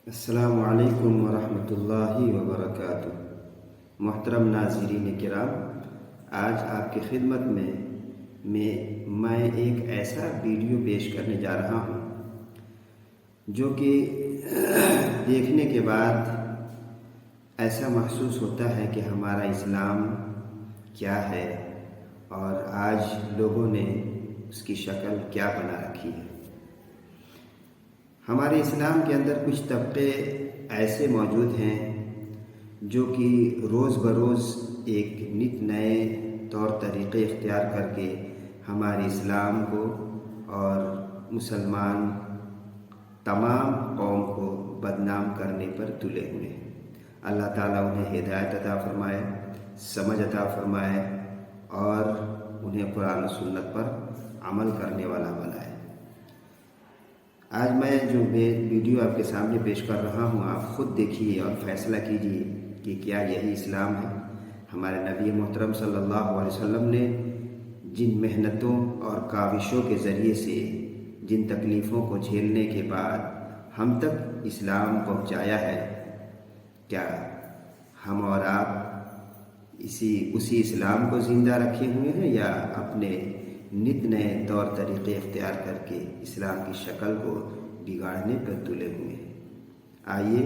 السلام علیکم ورحمۃ اللہ وبرکاتہ۔ محترم ناظرین کرام، آج آپ کی خدمت میں ایک ایسا ویڈیو پیش کرنے جا رہا ہوں جو کہ دیکھنے کے بعد ایسا محسوس ہوتا ہے کہ ہمارا اسلام کیا ہے اور آج لوگوں نے اس کی شکل کیا بنا رکھی ہے۔ ہمارے اسلام کے اندر کچھ طبقے ایسے موجود ہیں جو کہ روز بروز ایک نت نئے طور طریقے اختیار کر کے ہمارے اسلام کو اور مسلمان تمام قوم کو بدنام کرنے پر تلے ہوئے ہیں۔ اللہ تعالیٰ انہیں ہدایت عطا فرمائے، سمجھ عطا فرمائے اور انہیں قرآن و سنت پر عمل کرنے والا بنائے۔ آج میں جو ویڈیو آپ کے سامنے پیش کر رہا ہوں، آپ خود دیکھیے اور فیصلہ کیجیے کہ کیا یہی اسلام ہے۔ ہمارے نبی محترم صلی اللہ علیہ وسلم نے جن محنتوں اور کاوشوں کے ذریعے سے جن تکلیفوں کو جھیلنے کے بعد ہم تک اسلام پہنچایا ہے، کیا ہم اور آپ اسی اسلام کو زندہ رکھے ہوئے ہیں یا اپنے نت نئے طور طریقے اختیار کر کے اسلام کی شکل کو بگاڑنے پر تلے ہوئے ہیں؟ آئیے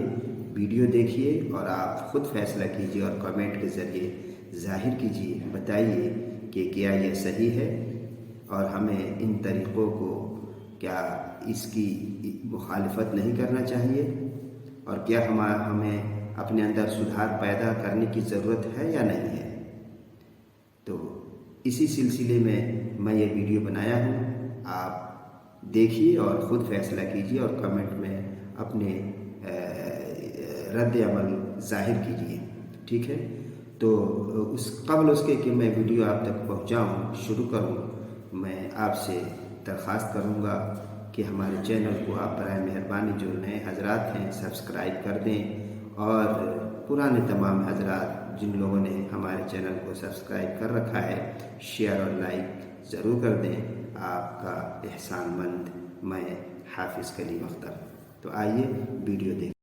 ویڈیو دیکھیے اور آپ خود فیصلہ کیجیے اور کمنٹ کے ذریعے ظاہر کیجیے، بتائیے کہ کیا یہ صحیح ہے اور ہمیں ان طریقوں کو کیا اس کی مخالفت نہیں کرنا چاہیے، اور کیا ہمیں اپنے اندر سدھار پیدا کرنے کی ضرورت ہے یا نہیں ہے۔ تو اسی سلسلے میں یہ ویڈیو بنایا ہوں، آپ دیکھیے اور خود فیصلہ کیجیے اور کمنٹ میں اپنے رد عمل ظاہر کیجیے، ٹھیک ہے؟ تو قبل اس کے کہ میں ویڈیو آپ تک پہنچاؤں، شروع کروں، میں آپ سے درخواست کروں گا کہ ہمارے چینل کو آپ برائے مہربانی جو نئے حضرات ہیں سبسکرائب کر دیں، اور پرانے تمام حضرات جن لوگوں نے ہمارے چینل کو سبسکرائب کر رکھا ہے شیئر اور لائک ضرور کر دیں۔ آپ کا احسان مند میں حافظ کلیم اختر۔ تو آئیے ویڈیو دیکھیں۔